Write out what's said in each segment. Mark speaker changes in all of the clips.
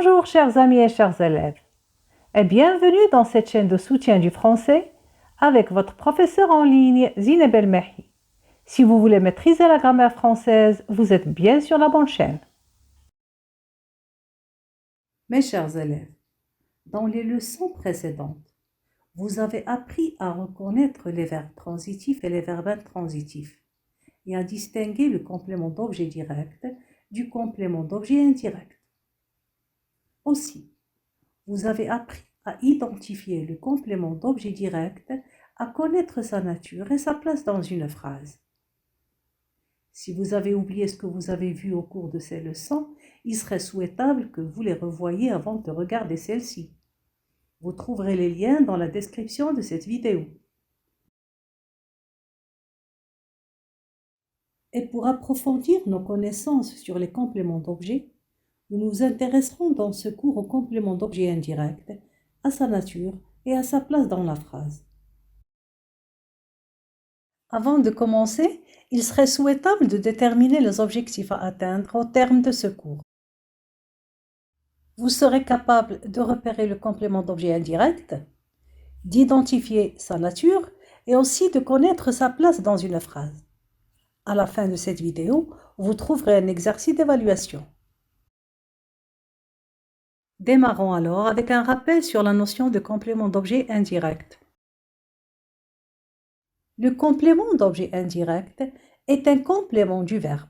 Speaker 1: Bonjour chers amis et chers élèves et bienvenue dans cette chaîne de soutien du français avec votre professeur en ligne Zineb El-Mehi. Si vous voulez maîtriser la grammaire française, vous êtes bien sur la bonne chaîne.
Speaker 2: Mes chers élèves, dans les leçons précédentes, vous avez appris à reconnaître les verbes transitifs et les verbes intransitifs et à distinguer le complément d'objet direct du complément d'objet indirect. Aussi, vous avez appris à identifier le complément d'objet direct, à connaître sa nature et sa place dans une phrase. Si vous avez oublié ce que vous avez vu au cours de ces leçons, il serait souhaitable que vous les revoyiez avant de regarder celle-ci. Vous trouverez les liens dans la description de cette vidéo. Et pour approfondir nos connaissances sur les compléments d'objet, nous nous intéresserons dans ce cours au complément d'objet indirect, à sa nature et à sa place dans la phrase. Avant de commencer, il serait souhaitable de déterminer les objectifs à atteindre au terme de ce cours. Vous serez capable de repérer le complément d'objet indirect, d'identifier sa nature et aussi de connaître sa place dans une phrase. À la fin de cette vidéo, vous trouverez un exercice d'évaluation. Démarrons alors avec un rappel sur la notion de complément d'objet indirect. Le complément d'objet indirect est un complément du verbe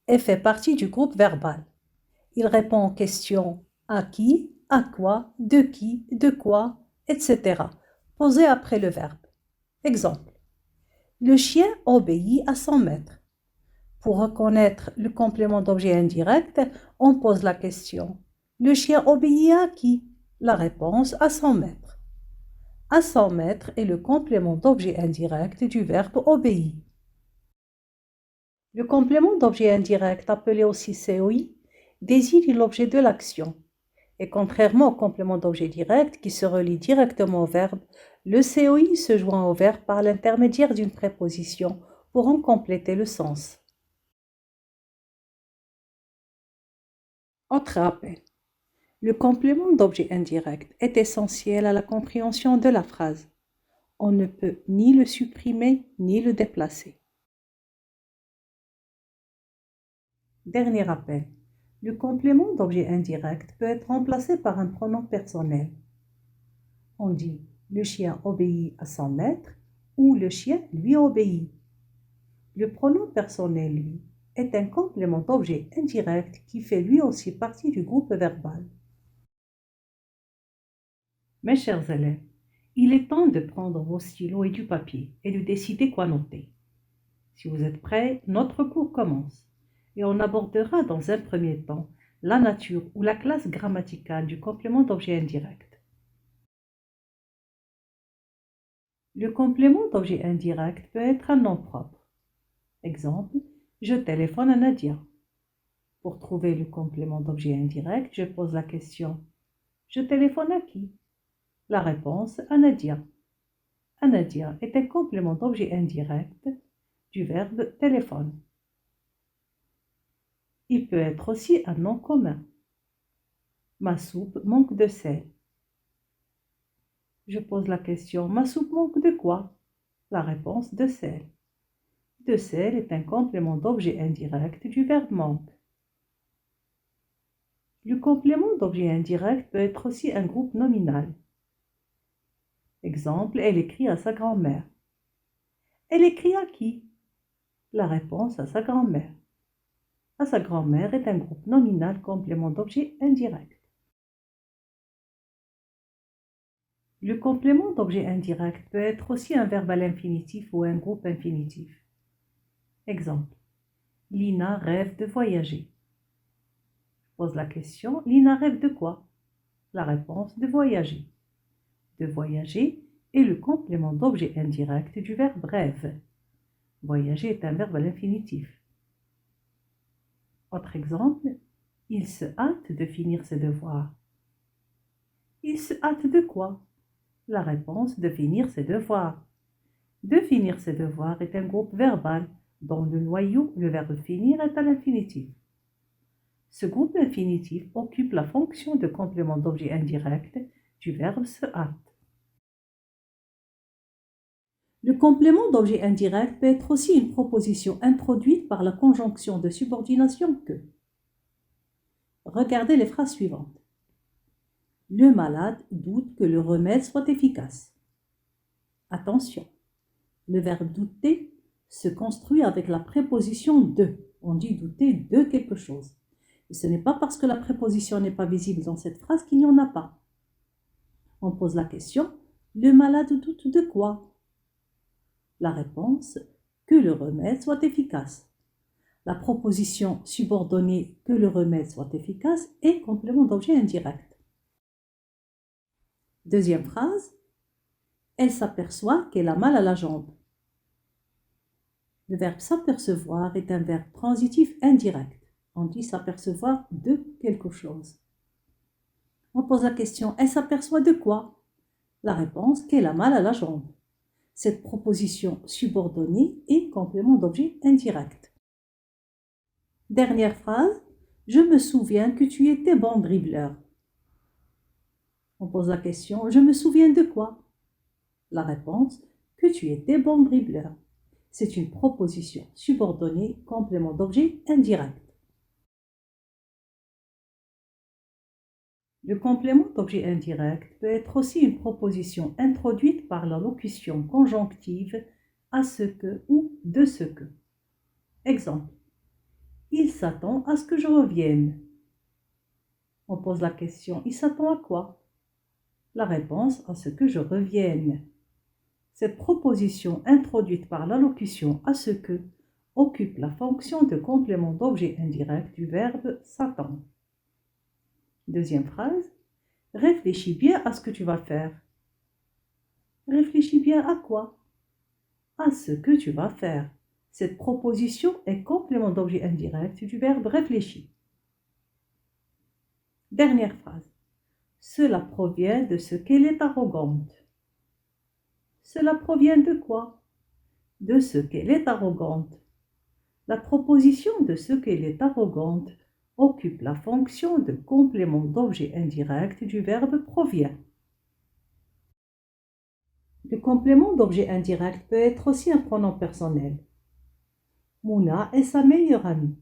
Speaker 2: et fait partie du groupe verbal. Il répond aux questions à qui, à quoi, de quoi, etc. posées après le verbe. Exemple. Le chien obéit à son maître. Pour reconnaître le complément d'objet indirect, on pose la question. Le chien obéit à qui? La réponse à son maître. À son maître est le complément d'objet indirect du verbe obéir. Le complément d'objet indirect, appelé aussi COI, désigne l'objet de l'action. Et contrairement au complément d'objet direct qui se relie directement au verbe, le COI se joint au verbe par l'intermédiaire d'une préposition pour en compléter le sens. Autre rappel. Le complément d'objet indirect est essentiel à la compréhension de la phrase. On ne peut ni le supprimer ni le déplacer. Dernier rappel. Le complément d'objet indirect peut être remplacé par un pronom personnel. On dit le chien obéit à son maître ou le chien lui obéit. Le pronom personnel, lui, est un complément d'objet indirect qui fait lui aussi partie du groupe verbal. Mes chers élèves, il est temps de prendre vos stylos et du papier et de décider quoi noter. Si vous êtes prêts, notre cours commence et on abordera dans un premier temps la nature ou la classe grammaticale du complément d'objet indirect. Le complément d'objet indirect peut être un nom propre. Exemple, je téléphone à Nadia. Pour trouver le complément d'objet indirect, je pose la question je téléphone à qui? La réponse à Nadia. À Nadia est un complément d'objet indirect du verbe téléphone. Il peut être aussi un nom commun. Ma soupe manque de sel. Je pose la question ma soupe manque de quoi? La réponse de sel. De sel est un complément d'objet indirect du verbe manque. Le complément d'objet indirect peut être aussi un groupe nominal. Exemple, elle écrit à sa grand-mère. Elle écrit à qui? La réponse à sa grand-mère. À sa grand-mère est un groupe nominal complément d'objet indirect. Le complément d'objet indirect peut être aussi un verbe à l'infinitif ou un groupe infinitif. Exemple. Lina rêve de voyager. Je pose la question, Lina rêve de quoi? La réponse de voyager. De voyager est le complément d'objet indirect du verbe rêve. Voyager est un verbe à l'infinitif. Autre exemple, il se hâte de finir ses devoirs. Il se hâte de quoi? La réponse de finir ses devoirs. De finir ses devoirs est un groupe verbal dont le noyau, le verbe finir, est à l'infinitif. Ce groupe infinitif occupe la fonction de complément d'objet indirect du verbe se hâte. Le complément d'objet indirect peut être aussi une proposition introduite par la conjonction de subordination que. Regardez les phrases suivantes. Le malade doute que le remède soit efficace. Attention, le verbe douter se construit avec la préposition de. On dit douter de quelque chose. Et ce n'est pas parce que la préposition n'est pas visible dans cette phrase qu'il n'y en a pas. On pose la question, le malade doute de quoi? La réponse, que le remède soit efficace. La proposition subordonnée que le remède soit efficace est complément d'objet indirect. Deuxième phrase, elle s'aperçoit qu'elle a mal à la jambe. Le verbe s'apercevoir est un verbe transitif indirect. On dit s'apercevoir de quelque chose. On pose la question, elle s'aperçoit de quoi? La réponse, qu'elle a mal à la jambe. Cette proposition subordonnée est complément d'objet indirect. Dernière phrase, je me souviens que tu étais bon dribbleur. On pose la question, je me souviens de quoi? La réponse, que tu étais bon dribbleur. C'est une proposition subordonnée, complément d'objet indirect. Le complément d'objet indirect peut être aussi une proposition introduite par la locution conjonctive à ce que ou de ce que. Exemple. Il s'attend à ce que je revienne. On pose la question, il s'attend à quoi? La réponse, à ce que je revienne. Cette proposition introduite par l'allocution à ce que occupe la fonction de complément d'objet indirect du verbe s'attendre. Deuxième phrase, réfléchis bien à ce que tu vas faire. Réfléchis bien à quoi? À ce que tu vas faire. Cette proposition est complément d'objet indirect du verbe réfléchir. Dernière phrase, cela provient de ce qu'elle est arrogante. Cela provient de quoi? De ce qu'elle est arrogante. La proposition de ce qu'elle est arrogante occupe la fonction de complément d'objet indirect du verbe provient. Le complément d'objet indirect peut être aussi un pronom personnel. Mouna est sa meilleure amie.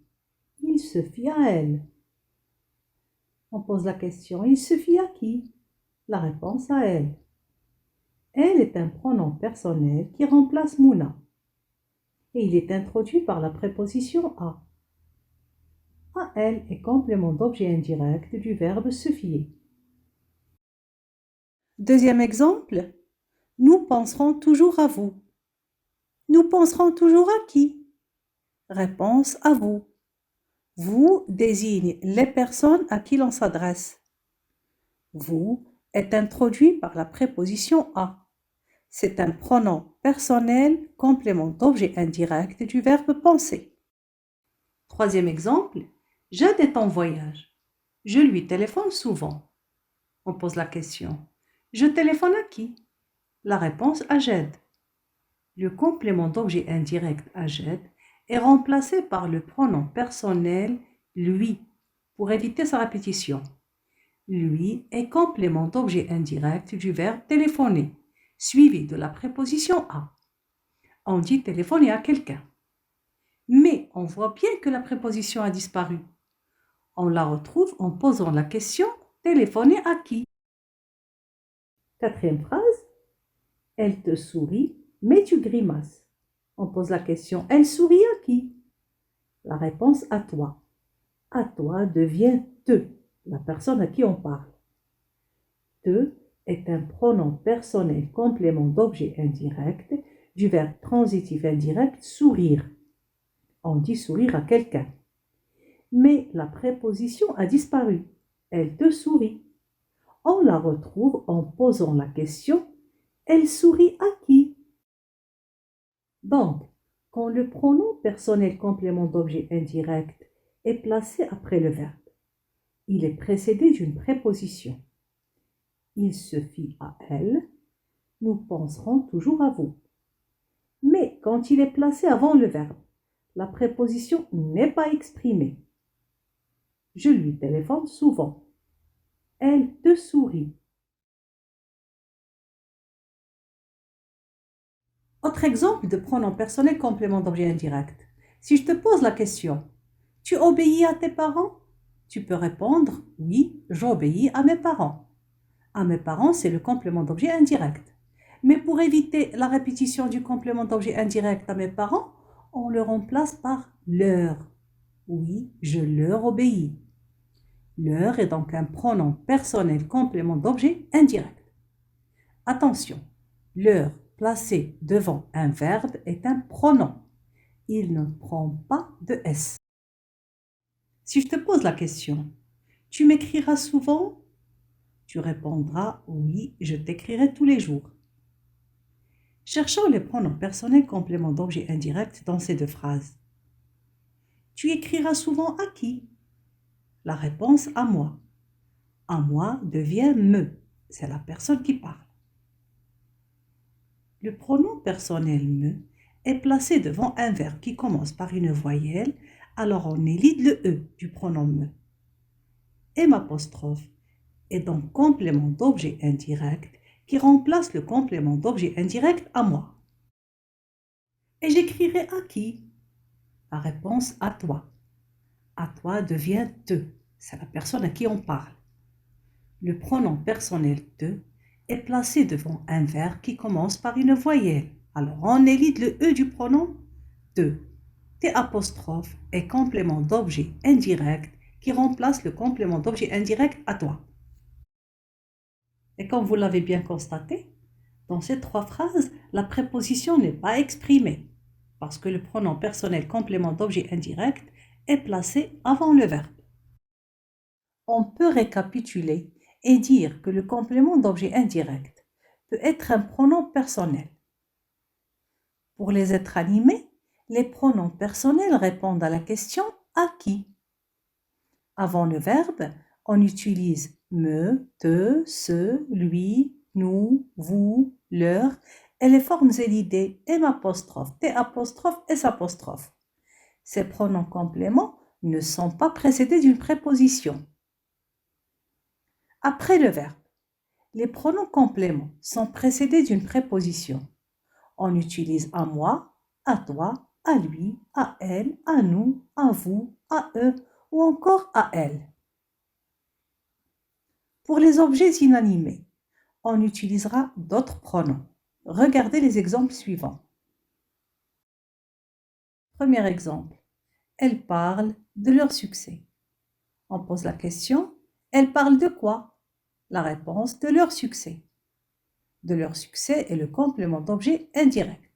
Speaker 2: Il se fie à elle. On pose la question, il se fie à qui? La réponse à elle. Elle est un pronom personnel qui remplace Mouna. Et il est introduit par la préposition à. À elle est complément d'objet indirect du verbe se fier. Deuxième exemple, nous penserons toujours à vous. Nous penserons toujours à qui? Réponse à vous. Vous désigne les personnes à qui l'on s'adresse. Vous est introduit par la préposition à. C'est un pronom personnel complément d'objet indirect du verbe penser. Troisième exemple, Jade est en voyage. Je lui téléphone souvent. On pose la question. Je téléphone à qui? La réponse à Jade. Le complément d'objet indirect à Jade est remplacé par le pronom personnel lui pour éviter sa répétition. Lui est complément d'objet indirect du verbe téléphoner, suivi de la préposition à. On dit téléphoner à quelqu'un. Mais on voit bien que la préposition a disparu. On la retrouve en posant la question téléphoner à qui? Quatrième phrase, elle te sourit, mais tu grimaces. On pose la question, elle sourit à qui? La réponse à toi. À toi devient te, la personne à qui on parle. Te est un pronom personnel complément d'objet indirect du verbe transitif indirect sourire. On dit sourire à quelqu'un. Mais la préposition a disparu. Elle te sourit. On la retrouve en posant la question « Elle sourit à qui ?» Donc, quand le pronom personnel complément d'objet indirect est placé après le verbe, il est précédé d'une préposition. Il se fie à elle, nous penserons toujours à vous. Mais quand il est placé avant le verbe, la préposition n'est pas exprimée. Je lui téléphone souvent. Elle te sourit. Autre exemple de pronom personnel complément d'objet indirect. Si je te pose la question, tu obéis à tes parents? Tu peux répondre, oui, j'obéis à mes parents. À mes parents, c'est le complément d'objet indirect. Mais pour éviter la répétition du complément d'objet indirect à mes parents, on le remplace par leur. Oui, je leur obéis. Leur est donc un pronom personnel complément d'objet indirect. Attention, leur placé devant un verbe est un pronom. Il ne prend pas de S. Si je te pose la question, tu m'écriras souvent? Tu répondras, oui, je t'écrirai tous les jours. Cherchons les pronoms personnels complément d'objet indirect dans ces deux phrases. Tu écriras souvent à qui? La réponse à moi. À moi devient me. C'est la personne qui parle. Le pronom personnel me est placé devant un verbe qui commence par une voyelle, alors on élide le E du pronom me. M' est donc complément d'objet indirect qui remplace le complément d'objet indirect à moi. Et j'écrirai à qui? La réponse à toi. À toi devient te. C'est la personne à qui on parle. Le pronom personnel te est placé devant un verbe qui commence par une voyelle. Alors on élide le E du pronom te. T' est complément d'objet indirect qui remplace le complément d'objet indirect à toi. Et comme vous l'avez bien constaté, dans ces trois phrases, la préposition n'est pas exprimée parce que le pronom personnel complément d'objet indirect est placé avant le verbe. On peut récapituler et dire que le complément d'objet indirect peut être un pronom personnel. Pour les êtres animés, les pronoms personnels répondent à la question « à qui ». Avant le verbe, on utilise me, te, ce, lui, nous, vous, leur et les formes élidées M', T', S'. Ces pronoms compléments ne sont pas précédés d'une préposition. Après le verbe, les pronoms compléments sont précédés d'une préposition. On utilise à moi, à toi, à lui, à elle, à nous, à vous, à eux ou encore à elle. Pour les objets inanimés, on utilisera d'autres pronoms. Regardez les exemples suivants. Premier exemple, elles parlent de leur succès. On pose la question, elles parlent de quoi? La réponse, de leur succès. De leur succès est le complément d'objet indirect.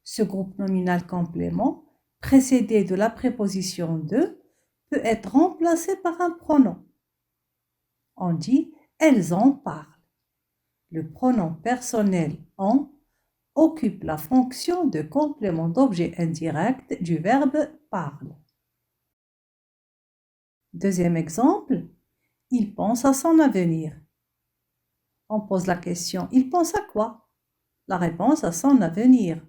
Speaker 2: Ce groupe nominal complément, précédé de la préposition de, peut être remplacé par un pronom. On dit « elles en parlent ». Le pronom personnel « en » occupe la fonction de complément d'objet indirect du verbe « parle ». Deuxième exemple, il pense à son avenir. On pose la question, il pense à quoi? La réponse, à son avenir.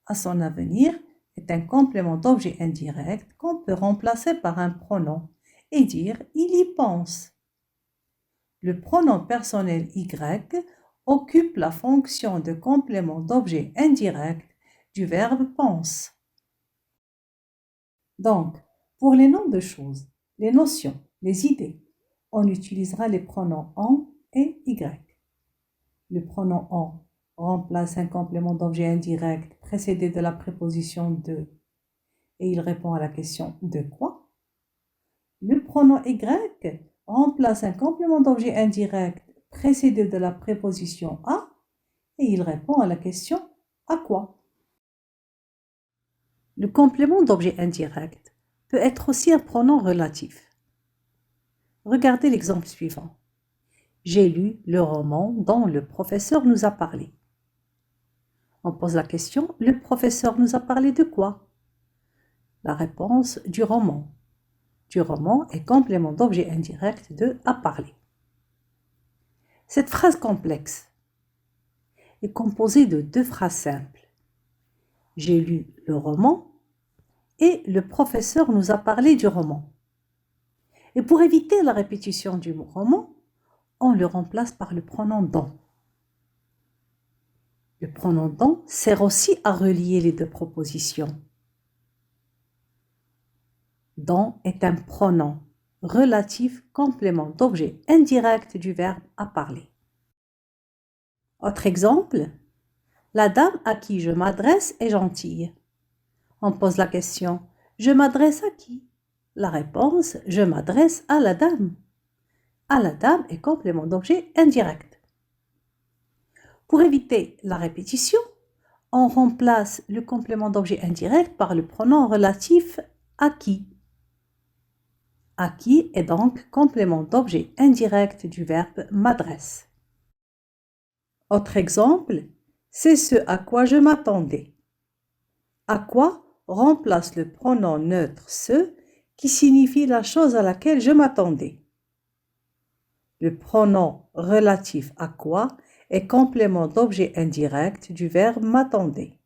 Speaker 2: À son avenir est un complément d'objet indirect qu'on peut remplacer par un pronom et dire il y pense. Le pronom personnel y occupe la fonction de complément d'objet indirect du verbe pense. Donc, pour les noms de choses, les notions, les idées, on utilisera les pronoms en et y. Le pronom en remplace un complément d'objet indirect précédé de la préposition de et il répond à la question de quoi. Le pronom y remplace un complément d'objet indirect précédé de la préposition à et il répond à la question à quoi. Le complément d'objet indirect peut être aussi un pronom relatif. Regardez l'exemple suivant. J'ai lu le roman dont le professeur nous a parlé. On pose la question, le professeur nous a parlé de quoi? La réponse, du roman. Du roman est complément d'objet indirect de « a parlé ». Cette phrase complexe est composée de deux phrases simples. J'ai lu le roman et le professeur nous a parlé du roman. Et pour éviter la répétition du roman, on le remplace par le pronom dans. Le pronom dans sert aussi à relier les deux propositions. Dans est un pronom relatif complément d'objet indirect du verbe à parler. Autre exemple, la dame à qui je m'adresse est gentille. On pose la question, je m'adresse à qui? La réponse, je m'adresse à la dame. À la dame est complément d'objet indirect. Pour éviter la répétition, on remplace le complément d'objet indirect par le pronom relatif à qui. À qui est donc complément d'objet indirect du verbe m'adresse. Autre exemple, c'est ce à quoi je m'attendais. À quoi remplace le pronom neutre ce qui signifie la chose à laquelle je m'attendais. Le pronom relatif à quoi est complément d'objet indirect du verbe m'attendait.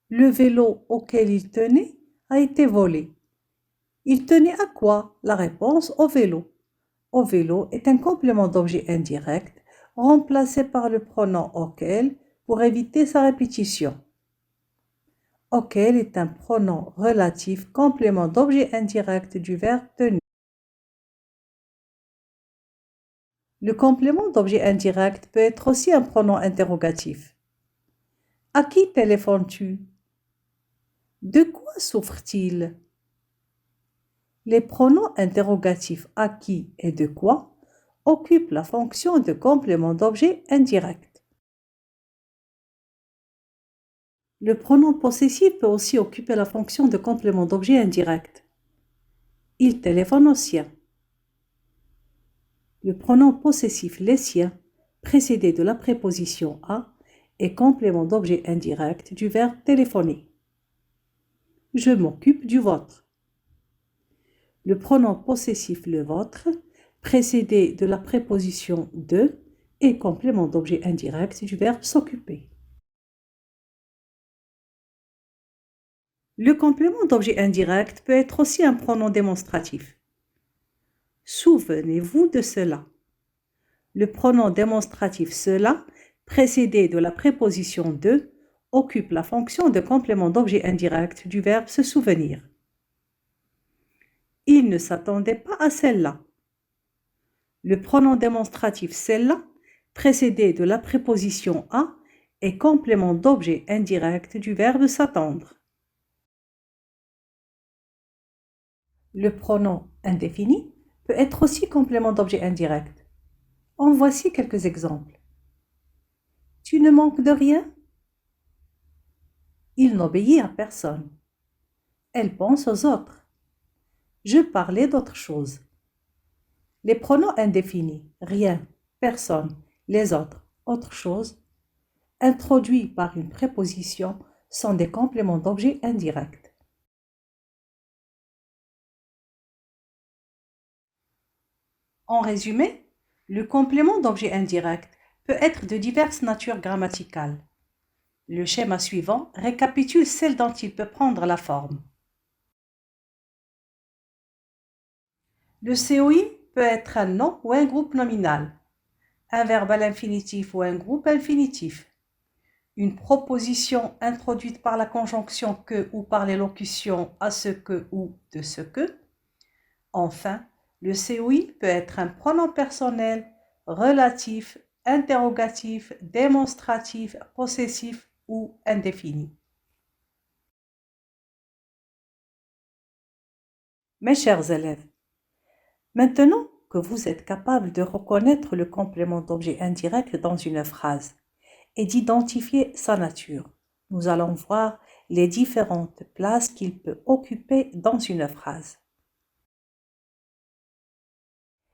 Speaker 2: Le vélo auquel il tenait a été volé. Il tenait à quoi? La réponse au vélo. Au vélo est un complément d'objet indirect remplacé par le pronom auquel pour éviter sa répétition. Auquel est un pronom relatif complément d'objet indirect du verbe tenir. Le complément d'objet indirect peut être aussi un pronom interrogatif. À qui téléphones-tu? De quoi souffre-t-il? Les pronoms interrogatifs à qui et de quoi occupent la fonction de complément d'objet indirect. Le pronom possessif peut aussi occuper la fonction de complément d'objet indirect. Il téléphone au sien. Le pronom possessif les siens, précédé de la préposition à, est complément d'objet indirect du verbe téléphoner. Je m'occupe du vôtre. Le pronom possessif le vôtre, précédé de la préposition de, est complément d'objet indirect du verbe s'occuper. Le complément d'objet indirect peut être aussi un pronom démonstratif. Souvenez-vous de cela. Le pronom démonstratif cela, précédé de la préposition de, occupe la fonction de complément d'objet indirect du verbe se souvenir. Il ne s'attendait pas à celle-là. Le pronom démonstratif celle-là, précédé de la préposition à, est complément d'objet indirect du verbe s'attendre. Le pronom indéfini peut être aussi complément d'objet indirect. En voici quelques exemples. Tu ne manques de rien? Il n'obéit à personne. Elle pense aux autres. Je parlais d'autre chose. Les pronoms indéfinis, rien, personne, les autres, autre chose, introduits par une préposition, sont des compléments d'objet indirects. En résumé, le complément d'objet indirect peut être de diverses natures grammaticales. Le schéma suivant récapitule celles dont il peut prendre la forme. Le COI peut être un nom ou un groupe nominal, un verbe à l'infinitif ou un groupe infinitif, une proposition introduite par la conjonction que ou par l'élocution à ce que ou de ce que. Enfin, le COI peut être un pronom personnel, relatif, interrogatif, démonstratif, possessif ou indéfini. Mes chers élèves, maintenant que vous êtes capables de reconnaître le complément d'objet indirect dans une phrase et d'identifier sa nature, nous allons voir les différentes places qu'il peut occuper dans une phrase.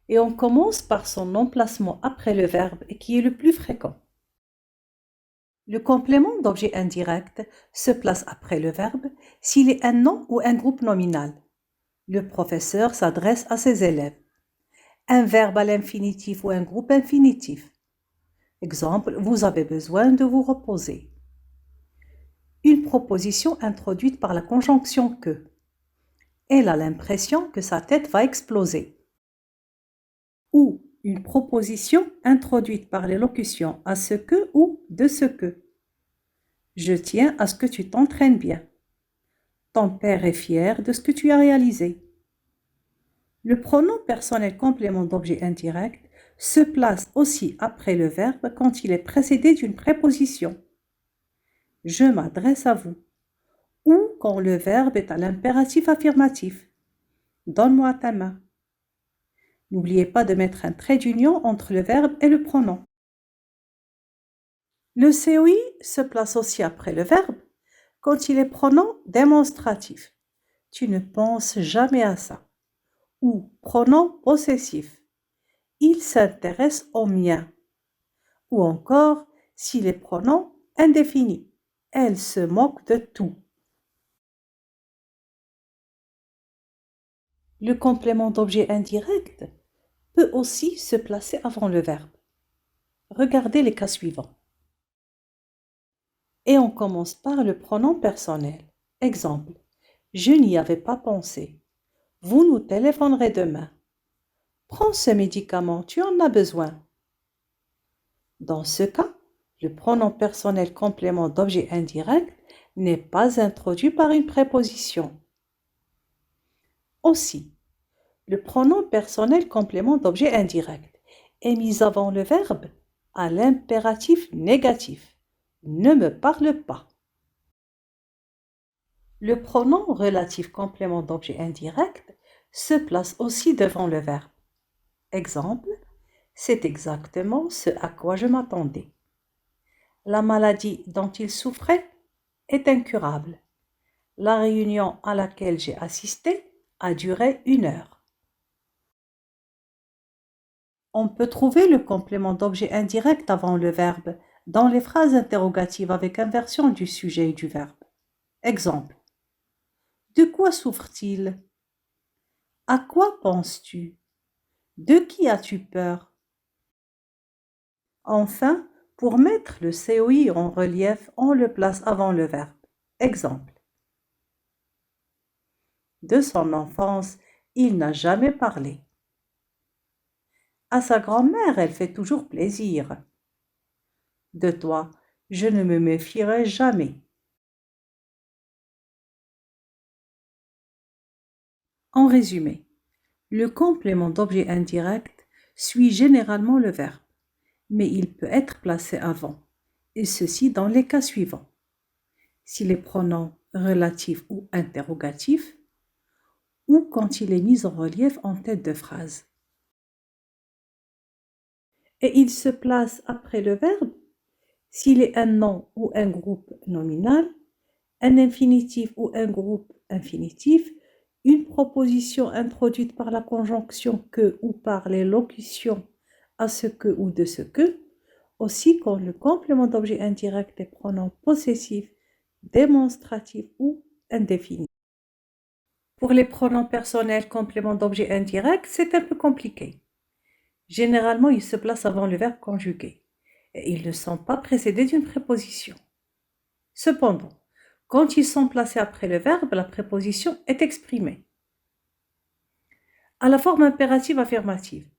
Speaker 2: Et on commence par son emplacement après le verbe qui est le plus fréquent. Le complément d'objet indirect se place après le verbe s'il est un nom ou un groupe nominal. Le professeur s'adresse à ses élèves. Un verbe à l'infinitif ou un groupe infinitif. Exemple, vous avez besoin de vous reposer. une proposition introduite par la conjonction que. Elle a l'impression que sa tête va exploser. Ou une proposition introduite par l'élocution à ce que ou de ce que. Je tiens à ce que tu t'entraînes bien. Ton père est fier de ce que tu as réalisé. Le pronom personnel complément d'objet indirect se place aussi après le verbe quand il est précédé d'une préposition. Je m'adresse à vous. Ou quand le verbe est à l'impératif affirmatif. Donne-moi ta main. N'oubliez pas de mettre un trait d'union entre le verbe et le pronom. Le COI se place aussi après le verbe quand il est pronom démonstratif. Tu ne penses jamais à ça. Ou pronom possessif. Il s'intéresse au mien. Ou encore, s'il est pronom indéfini. Elle se moque de tout. Le complément d'objet indirect peut aussi se placer avant le verbe. Regardez les cas suivants. Et on commence par le pronom personnel. Exemple, je n'y avais pas pensé. Vous nous téléphonerez demain. Prends ce médicament, tu en as besoin. Dans ce cas, le pronom personnel complément d'objet indirect n'est pas introduit par une préposition. Aussi, le pronom personnel complément d'objet indirect est mis avant le verbe à l'impératif négatif. Ne me parle pas. Le pronom relatif complément d'objet indirect se place aussi devant le verbe. Exemple, c'est exactement ce à quoi je m'attendais. La maladie dont il souffrait est incurable. La réunion à laquelle j'ai assisté a duré 1 heure. On peut trouver le complément d'objet indirect avant le verbe dans les phrases interrogatives avec inversion du sujet et du verbe. Exemple. De quoi souffre-t-il? À quoi penses-tu? De qui as-tu peur? Enfin, pour mettre le COI en relief, on le place avant le verbe. Exemple. De son enfance, il n'a jamais parlé. À sa grand-mère, elle fait toujours plaisir. De toi, je ne me méfierai jamais. En résumé, le complément d'objet indirect suit généralement le verbe, mais il peut être placé avant, et ceci dans les cas suivants. Si les pronoms relatifs ou interrogatifs, ou quand il est mis en relief en tête de phrase. Et il se place après le verbe s'il est un nom ou un groupe nominal, un infinitif ou un groupe infinitif, une proposition introduite par la conjonction que ou par l'élocution à ce que ou de ce que, aussi quand le complément d'objet indirect est pronom possessif, démonstratif ou indéfini. Pour les pronoms personnels complément d'objet indirect, c'est un peu compliqué. Généralement, ils se placent avant le verbe conjugué et ils ne sont pas précédés d'une préposition. Cependant, quand ils sont placés après le verbe, la préposition est exprimée. À la forme impérative affirmative,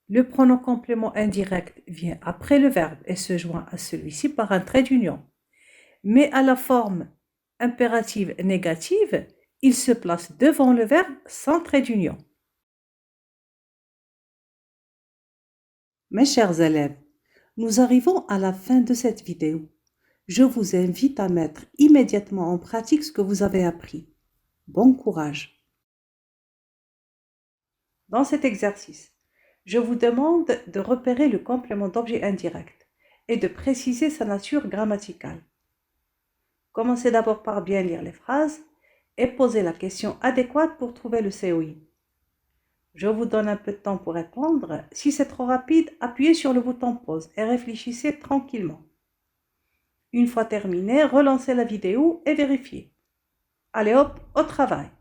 Speaker 2: le pronom complément indirect vient après le verbe et se joint à celui-ci par un trait d'union. Mais à la forme impérative négative, il se place devant le verbe sans trait d'union. Mes chers élèves, nous arrivons à la fin de cette vidéo. Je vous invite à mettre immédiatement en pratique ce que vous avez appris. Bon courage! Dans cet exercice, je vous demande de repérer le complément d'objet indirect et de préciser sa nature grammaticale. Commencez d'abord par bien lire les phrases et posez la question adéquate pour trouver le COI. Je vous donne un peu de temps pour répondre. Si c'est trop rapide, appuyez sur le bouton pause et réfléchissez tranquillement. Une fois terminé, relancez la vidéo et vérifiez. Allez hop, au travail!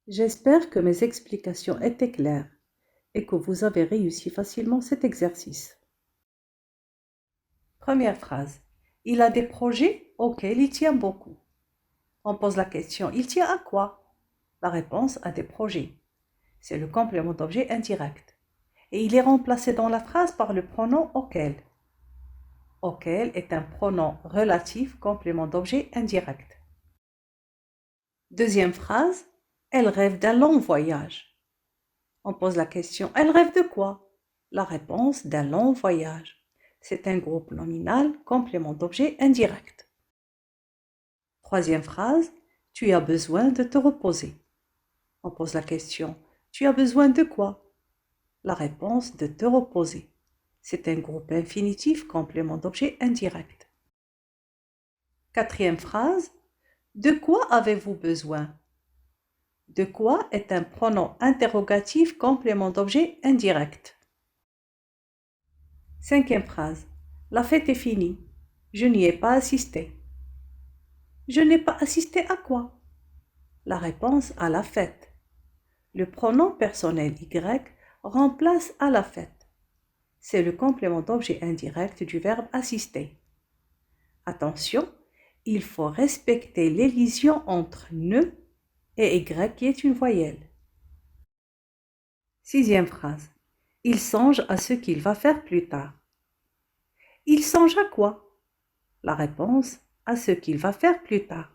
Speaker 2: J'espère que mes explications étaient claires et que vous avez réussi facilement cet exercice. Première phrase. Il a des projets auxquels il tient beaucoup. On pose la question, il tient à quoi? La réponse, à des projets. C'est le complément d'objet indirect. Et il est remplacé dans la phrase par le pronom auquel. Auquel est un pronom relatif complément d'objet indirect. Deuxième phrase, elle rêve d'un long voyage. On pose la question, elle rêve de quoi? La réponse, d'un long voyage. C'est un groupe nominal complément d'objet indirect. Troisième phrase, tu as besoin de te reposer. On pose la question, tu as besoin de quoi? La réponse, de te reposer. C'est un groupe infinitif complément d'objet indirect. Quatrième phrase, de quoi avez-vous besoin? De quoi est un pronom interrogatif complément d'objet indirect. Cinquième phrase, la fête est finie. Je n'y ai pas assisté. Je n'ai pas assisté à quoi? La réponse, à la fête. Le pronom personnel Y remplace à la fête. C'est le complément d'objet indirect du verbe assister. Attention, il faut respecter l'élision entre ne et Y qui est une voyelle. Sixième phrase. Il songe à ce qu'il va faire plus tard. Il songe à quoi? La réponse, à ce qu'il va faire plus tard.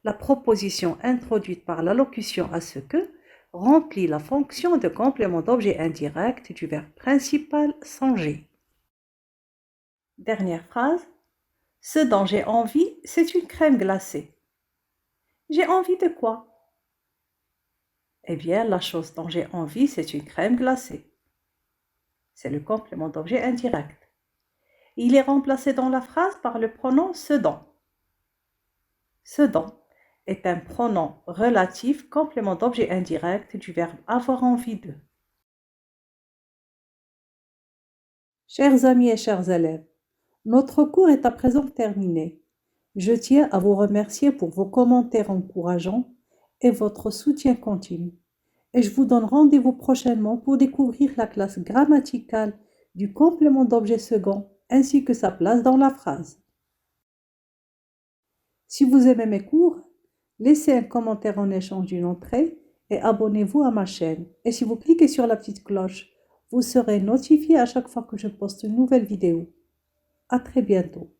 Speaker 2: La proposition introduite par l'allocution à ce que remplit la fonction de complément d'objet indirect du verbe principal songer. Dernière phrase. Ce dont j'ai envie, c'est une crème glacée. J'ai envie de quoi? Eh bien, la chose dont j'ai envie, c'est une crème glacée. C'est le complément d'objet indirect. Il est remplacé dans la phrase par le pronom ce dont. Ce dont est un pronom relatif complément d'objet indirect du verbe avoir envie de. Chers amis et chers élèves, notre cours est à présent terminé. Je tiens à vous remercier pour vos commentaires encourageants et votre soutien continu. Et je vous donne rendez-vous prochainement pour découvrir la classe grammaticale du complément d'objet second ainsi que sa place dans la phrase. Si vous aimez mes cours, laissez un commentaire en échange d'une entrée et abonnez-vous à ma chaîne. Et si vous cliquez sur la petite cloche, vous serez notifié à chaque fois que je poste une nouvelle vidéo. À très bientôt.